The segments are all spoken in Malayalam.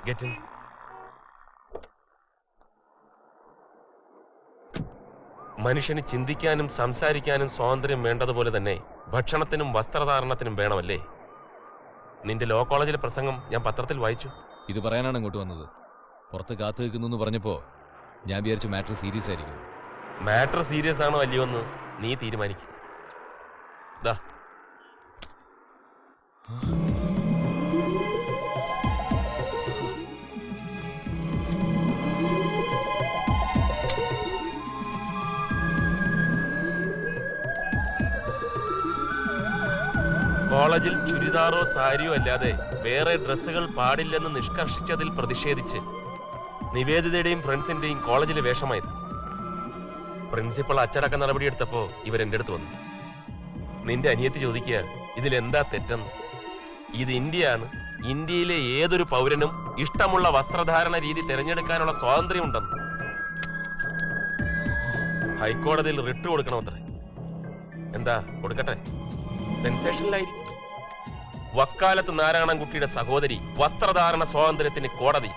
Get in. മനുഷ്യന് ചിന്തിക്കാനും സംസാരിക്കാനും സ്വാതന്ത്ര്യം വേണ്ടതുപോലെ തന്നെ ഭക്ഷണത്തിനും വസ്ത്രധാരണത്തിനും വേണമല്ലേ? നിന്റെ ലോ കോളേജിലെ പ്രസംഗം ഞാൻ പത്രത്തിൽ വായിച്ചു. ഇത് പറയാനാണ് ഇങ്ങോട്ട് വന്നത്. പുറത്ത് കാത്തു നിൽക്കുന്നു പറഞ്ഞപ്പോ ഞാൻ വിചാരിച്ചു മാറ്റർ സീരിയസ് ആയിരിക്കും. മാറ്റർ സീരിയസ് ആണോ അല്ലയോ എന്ന് നീ തീരുമാനിക്കും. കോളേജിൽ ചുരിദാറോ സാരിയോ അല്ലാതെ വേറെ ഡ്രസ്സുകൾ പാടില്ലെന്ന് നിഷ്കർഷിച്ചതിൽ പ്രതിഷേധിച്ച് നിവേദിതയുടെയും ഫ്രണ്ട്സിന്റെയും കോളേജിലെ വേഷമായത്. പ്രിൻസിപ്പൾ അച്ചടക്ക നടപടിയെടുത്തപ്പോ ഇവരെന്റെ അടുത്ത് വന്നു. നിന്റെ അനിയത്തി ചോദിക്കുക, ഇതിലെന്താ തെറ്റെന്ന്. ഇത് ഇന്ത്യയാണ്. ഇന്ത്യയിലെ ഏതൊരു പൗരനും ഇഷ്ടമുള്ള വസ്ത്രധാരണ രീതി തിരഞ്ഞെടുക്കാനുള്ള സ്വാതന്ത്ര്യമുണ്ടെന്ന്. ഹൈക്കോടതിയിൽ റിട്ട് കൊടുക്കണമത്രേ. എന്താ കൊടുക്കട്ടെ? സെൻസേഷനിലായിരിക്കും. വക്കാലത്ത് നാരായണൻകുട്ടിയുടെ സഹോദരി വസ്ത്രധാരണ സ്വാതന്ത്ര്യത്തിന് കോടതി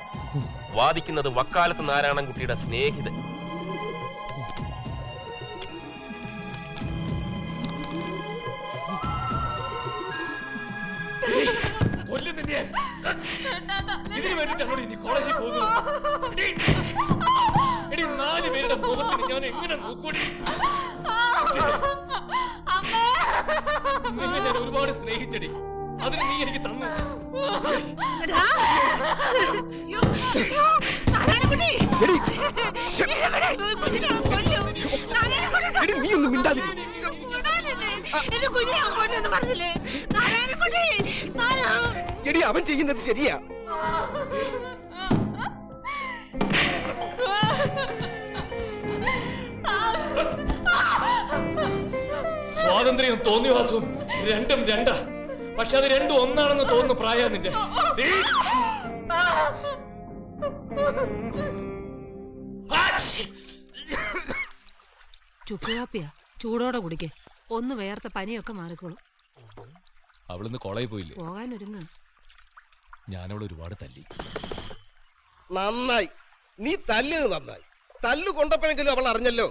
വാദിക്കുന്നത് വക്കാലത്ത് നാരായണൻകുട്ടിയുടെ സ്നേഹിതൻ. ഇതിനു വേണ്ടിയിട്ടാണോ നീ കോളേജിൽ പോകുന്നത്? 4 പേരുടെ മുഖത്തിന് ഞാൻ എങ്ങനെ നോക്കൂടി? നിന്നെ ഞാൻ ഒരുപാട് സ്നേഹിച്ചടി. അതിന് നീ എനിക്ക് തന്നു. നീ ഒന്നും മിണ്ടാതിരി. എടി, അവൻ ചെയ്യുന്നത് ശരിയാ. സ്വാതന്ത്ര്യം തോന്നിവാസവും രണ്ടും രണ്ടാ. പക്ഷെ അത് രണ്ടും ഒന്നാണെന്ന് തോന്നുന്നു പ്രായ നിന്റെ. ചുക്കുകാപ്പിയാ, ചൂടോടെ കുടിക്കേ. ഒന്ന് വേർത്ത പനിയൊക്കെ മാറിക്കോളും. അവളിന്ന് കോളേജിൽ പോയില്ലേ? പോകാനൊരുങ്ങ. ഞാനവളെ ഒരുപാട് തല്ലി. നന്നായി, നീ തല്ലിയത് നന്നായി. തല്ലു കൊണ്ടപ്പോഴെങ്കിലും അവൾ അറിഞ്ഞല്ലോ.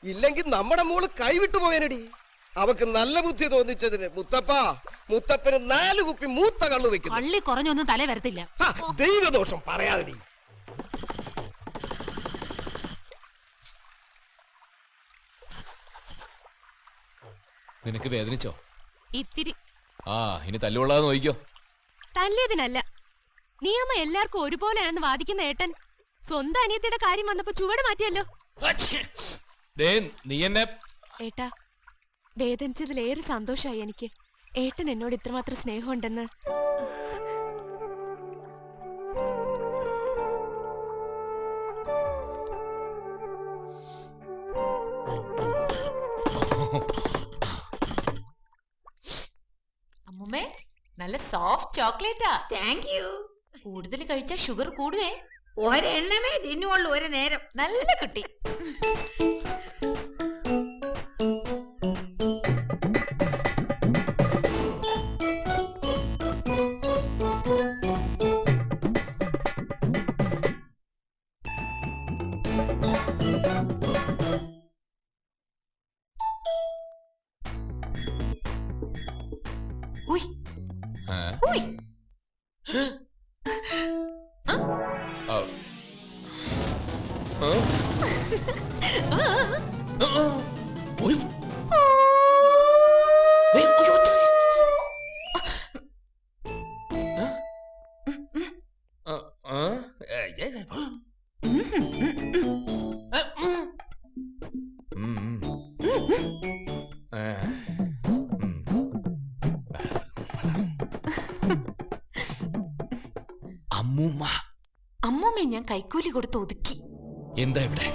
ഇല്ലെങ്കിൽ നമ്മുടെ മോള് കൈവിട്ടു പോകാനടി. അവക്ക് നല്ല ബുദ്ധി തോന്നിച്ചതിന് മുത്തപ്പന് 4 കുപ്പി മൂത്ത കള്ളു വെക്കുന്നു. പള്ളി കുറഞ്ഞൊന്നും തല വരത്തില്ല. ദൈവദോഷം പറയാതെടി. നിനക്ക് വേദനിച്ചോ? ഇത്തിരി. ഇനി തല്ലുകൊള്ളാതെ നോക്കിക്കോ. തല്ലിയതിനല്ല, നിയമം എല്ലാവർക്കും ഒരുപോലെയാണെന്ന് വാദിക്കുന്ന ഏട്ടൻ സ്വന്തം അനിയത്തിയുടെ കാര്യം വന്നപ്പോ ചുവട് മാറ്റിയല്ലോ. നീ എന്നെ ഏട്ടാ, വേദനിച്ചതിലേറെ സന്തോഷമായി എനിക്ക്. ഏട്ടൻ എന്നോട് ഇത്രമാത്രം സ്നേഹമുണ്ടെന്ന്. അമ്മുമ്മേ, നല്ല സോഫ്റ്റ് ചോക്ലേറ്റാ. Thank you. കൂടുതൽ കഴിച്ചാൽ ഷുഗർ കൂടുവേ. ഒരെണ്ണമേ തിന്നുള്ളൂ ഒരു നേരം. നല്ല കുട്ടി. അമ്മൂമ്മ ഞാൻ കൈക്കൂലി കൊടുത്ത് ഒതുക്കി. എന്താ ഇവിടെ?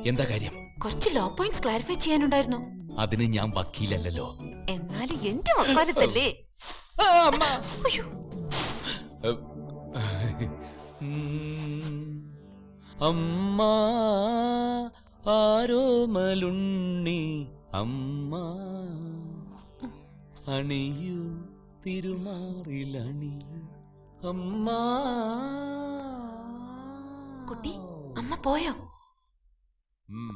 എന്താ കാര്യം? കുറച്ച് ലോ പോയിന്റ്സ് ക്ലാരിഫൈ ചെയ്യാനുണ്ടായിരുന്നു. അതിന് ഞാൻ വക്കീലല്ലോ. എന്നാലും എന്റെ വക്കാലത്തല്ലേ. അമ്മ ആരോമലുണ്ണി അമ്മ അണിയൂ തിരുമാറിലണിയൂ അമ്മ. കുട്ടി അമ്മ പോയോ? ഉം.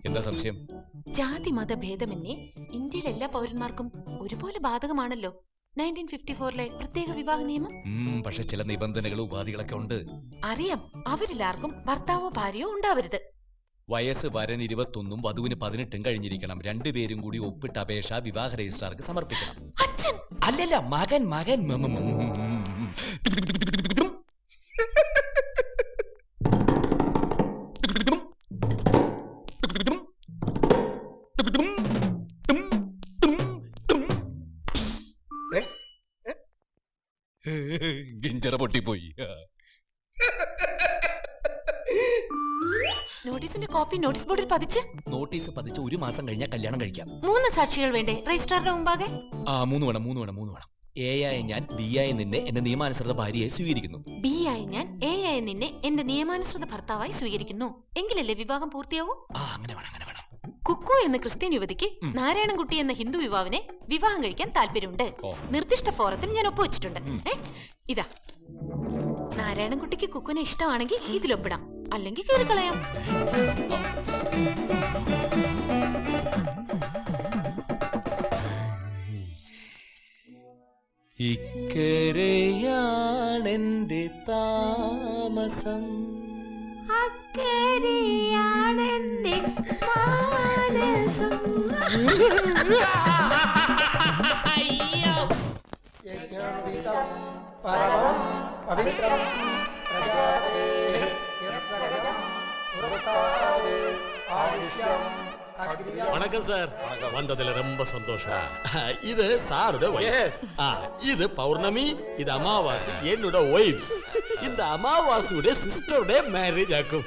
എന്താ സംശയം? ജാതി മത ഭേദമന്യേ ഇന്ത്യയിലെ എല്ലാ പൗരന്മാർക്കും ഒരുപോലെ ബാധകമാണല്ലോ 1954 പ്രത്യേക വിവാഹ നിയമം. പക്ഷെ ചില നിബന്ധനകളും ഉപാധികളൊക്കെ ഉണ്ട്. അറിയാം, അവരിലാർക്കും ഭർത്താവോ ഭാര്യയോ ഉണ്ടാവരുത്. വയസ്സ് വരൻ 21 വധുവിന് 18 കഴിഞ്ഞിരിക്കണം. രണ്ടുപേരും കൂടി ഒപ്പിട്ട അപേക്ഷ വിവാഹ രജിസ്ട്രാർക്ക് സമർപ്പിക്കണം. അച്ഛൻ അല്ലല്ല, മകൻ മകൻ. ഗിഞ്ചറ പൊട്ടിപ്പോയി. നോട്ടീസിന്റെ കോപ്പി നോട്ടീസ് ബോർഡിൽ പതിച്ച് നോട്ടീസ് പതിച്ച് 1 മാസം കഴിഞ്ഞാൽ കല്യാണം കഴിക്കാം. 3 സാക്ഷികൾ വേണ്ടേ രജിസ്ട്രാറുടെ മുമ്പാകെ? 3 വേണം. എ ആയ ഞാൻ, ബി ആയ നിന്നെ എന്റെ നിയമാനുസൃത ഭാര്യയെ സ്വീകരിക്കുന്നു. ബി ആയി ഞാൻ, എ ആയി നിന്നെ എന്റെ നിയമാനുസൃത ഭർത്താവായി സ്വീകരിക്കുന്നു. എങ്കിലല്ലേ വിവാഹം പൂർത്തിയാവൂ? അങ്ങനെ വേണം. കുക്കു എന്ന ക്രിസ്ത്യൻ യുവതിക്ക് നാരായണൻകുട്ടി എന്ന ഹിന്ദു യുവാവിനെ വിവാഹം കഴിക്കാൻ താല്പര്യമുണ്ട്. നിർദ്ദിഷ്ട ഫോറത്തിൽ ഞാൻ ഒപ്പുവെച്ചിട്ടുണ്ട്. ഇതാ, നാരായണൻകുട്ടിക്ക് കുക്കുനെ ഇഷ്ടമാണെങ്കിൽ ഇതിലൊപ്പിടാം, അല്ലെങ്കിൽ കീറിക്കളയാം. ഇക്കരയാണെന്റെ താമസം, അക്കരയാണെന്റെ മാനസം. வணக்கம் சார், வந்ததுல ரொம்ப சந்தோஷம். இது சாரோட வைஃப். இது பௌர்ணமி, இது அமாவாசை, என்னோட ஒய்ஃப். இந்த அமாவாசையோட சிஸ்டரோட மேரேஜ் ஆக்கும்.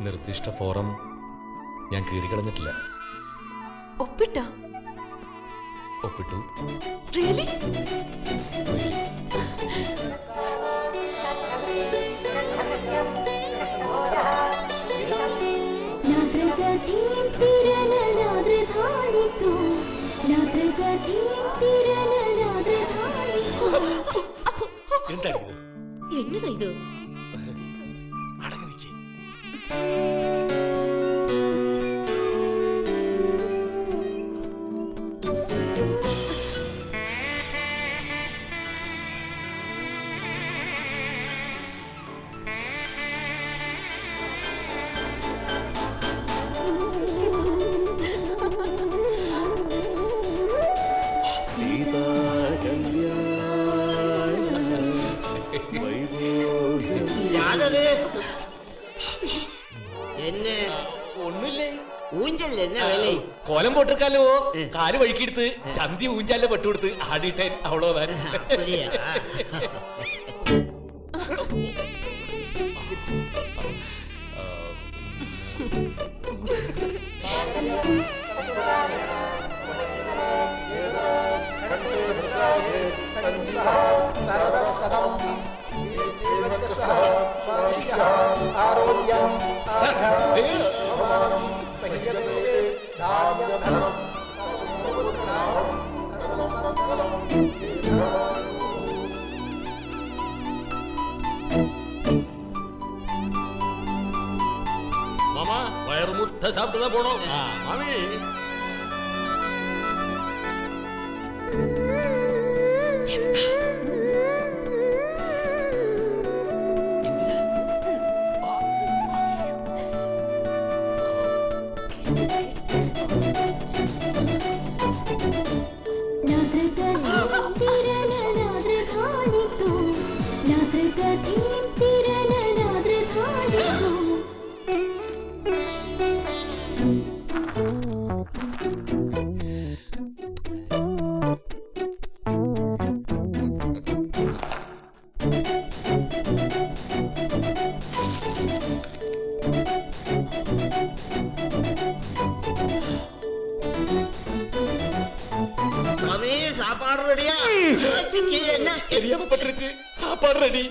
നിർദ്ദിഷ്ട ഫോറം ഞാൻ കീറിക്കളഞ്ഞിട്ടില്ല. ഒപ്പിട്ടോ? ഒപ്പിട്ടു. റിയലി? എന്താ എന്നതാ ഇത്? അടങ്ങി നിൽക്കേ. കോലം പൊട്ടിക്കാലോ, കാല് വഴുക്കിയെടുത്ത് ചന്തി ഊഞ്ചാലെ പെട്ടുകൊടുത്ത് ആടിയിട്ടേ അവളോതാൻ. மாமா வயிறு முட்டை சாப்பிட்டு தான் போனோம். மாமி சாப்பாடு ரெடியா? தெரியாம பட்டுருச்சு. சாப்பாடு ரெடி.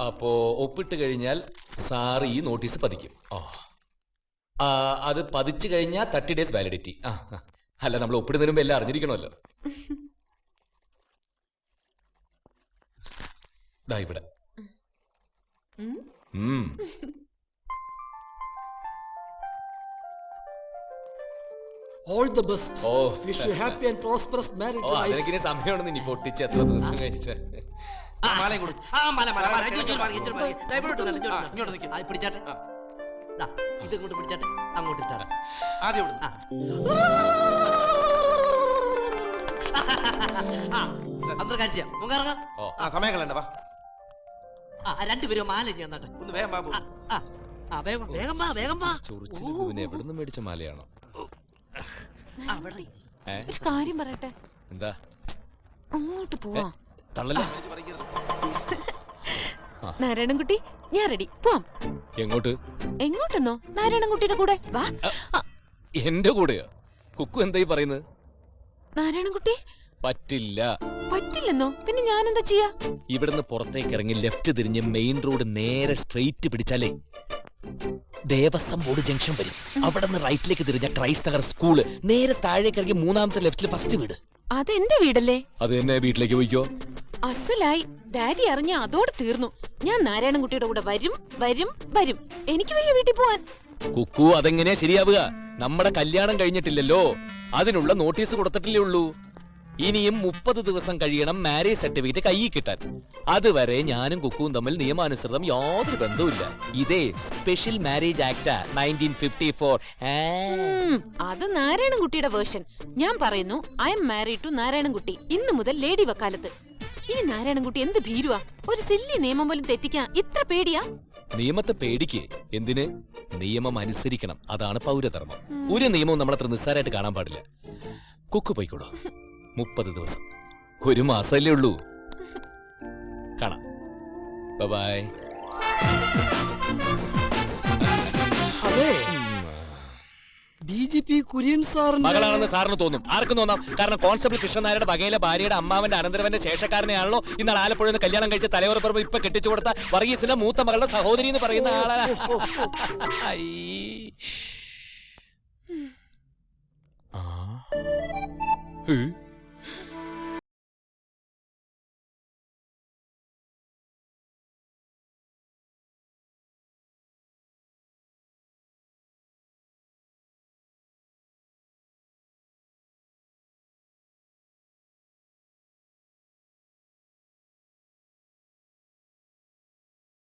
അപ്പോ ഒപ്പിട്ട് കഴിഞ്ഞാൽ സാറ് ഈ നോട്ടീസ് പതിക്കും. അത് പതിച്ചു കഴിഞ്ഞാൽ 30 days വാലിഡിറ്റി. അല്ല, നമ്മൾ ഒപ്പിടുന്നതിന് മുമ്പ് എല്ലാം അറിഞ്ഞിരിക്കണമല്ലോ. ദാ ഇവിടെ. All the best. Oh. Wish you happy and prosperous married oh, life. അതിനൊക്കെ സമയമാണെന്ന് ഇനി പൊട്ടിച്ച് എത്ര ദിവസം കഴിച്ചിട്ട്. പിടിച്ചാട്ടെ, ഇത് ഇങ്ങോട്ട് പിടിച്ചാട്ടെ, അങ്ങോട്ട് ഇട്ടാട്ടെ. അത്ര കാഴ്ച സമയം കളണ്ട, വാ. രണ്ടുപേരും മാല ഞാൻ നട്ടെ. ഒന്ന് വേഗം ബാബു. വേഗം വേഗം വാ, വേഗം വാ. ചൊറിച്ചിൽ എവിടുന്ന് മേടിച്ച മാലയാണോ? ഒരു കാര്യം പറയട്ടെ. എന്താ? അങ്ങോട്ട് പോവാ. തള്ളല. നാരായണൻകുട്ടി, ഞാൻ റെഡി. പോവാം. എങ്ങോട്ട്? എങ്ങോട്ടെന്നോ? നാരായണൻകുട്ടിയുടെ കൂടെ വാ. എന്റെ കൂടെയോ? കുക്കു എന്തായി പറയുന്നത്? നാരായണൻകുട്ടി പറ്റില്ല. പറ്റില്ലെന്നോ? പിന്നെ ഞാൻ എന്താ ചെയ്യാ? ഇവിടുന്ന് പുറത്തേക്ക് ഇറങ്ങി ലെഫ്റ്റ് തിരിഞ്ഞ് മെയിൻ റോഡ് നേരെ സ്ട്രെയിറ്റ് പിടിച്ചാലേ ദേവസ്വം ബോർഡ് ജംഗ്ഷൻ വരും. അവിടെ നിന്ന് റൈറ്റിലേക്ക് തിരിഞ്ഞ ക്രൈസ്റ്റ് നഗർ സ്കൂള്, നേരെ താഴേക്ക് ഇറങ്ങി മൂന്നാമത്തെ ലെഫ്റ്റിൽ ഫസ്റ്റ് വീട്. അതെന്റെ വീടല്ലേ? അത് തന്നെ, വീട്ടിലേക്ക് പോയിക്കോ. അസലായി. ഡാഡി അറിഞ്ഞ അതോടെ തീർന്നു. ഞാൻ നാരായണൻകുട്ടിയുടെ കൂടെ വരും വരും വരും. എനിക്ക് വയ്യ വീട്ടിൽ പോവാൻ. കുക്കു, അതെങ്ങനെയാ ശരിയാവുക? നമ്മുടെ കല്യാണം കഴിഞ്ഞിട്ടില്ലല്ലോ. അതിനുള്ള നോട്ടീസ് കൊടുത്തിട്ടില്ലേ ഉള്ളൂ. ഇനിയും 30 ദിവസം കഴിയണം മാരേജ് സർട്ടിഫിക്കറ്റ് കയ്യിൽ കിട്ടാൻ. അതുവരെ ഞാനും കുക്കുവും തമ്മിൽ നിയമാനുസൃതം യാതൊരു ബന്ധവുമില്ല. ഇതേ സ്പെഷ്യൽ മാരേജ് ആക്ട് 1954. അത് നാരായണൻകുട്ടിയുടെ വേർഷൻ. ഞാൻ പറയുന്നു, ഐ എം മാരീഡ് ടു നാരായണൻകുട്ടി. ഇന്നു മുതൽ ലേഡി വക്കാലത്ത്. ഈ നാരായണൻകുട്ടി എന്ത് ഭീരുവാ! ഒരു സില്ലി നിയമം പോലും തെറ്റിക്കാൻ ഇത്ര പേടിയാ? നിയമത്തെ പേടിക്ക്. എന്തിന്? നിയമം അനുസരിക്കണം. അതാണ് പൗരധർമ്മം. ഒരു നിയമവും നമ്മളത്ര നിസ്സാരമായിട്ട് കാണാൻ പാടില്ല. കുക്കു പോയിക്കോളൂ. 30 ദിവസം, 1 മാസമല്ലേ ഉള്ളൂ. കാണാം. ബൈ. അതെ, DGP കുര്യൻ സാറിന്റെ മകളാണെന്ന് സാറിന് തോന്നും. ആർക്കും തോന്നാം. കാരണം കോൺസ്റ്റബിൾ കൃഷ്ണനായരുടെ വകയിലെ ഭാര്യയുടെ അമ്മാവന്റെ അനന്തരവന്റെ ശേഷക്കാരനെയാണല്ലോ ഇന്നാൾ ആലപ്പുഴയിൽ നിന്ന് കല്യാണം കഴിച്ച തലയോറപ്പുറം ഇപ്പൊ കെട്ടിച്ചു കൊടുത്ത വർഗീസിന്റെ മൂത്ത മകളുടെ സഹോദരി എന്ന് പറയുന്ന ആളാ.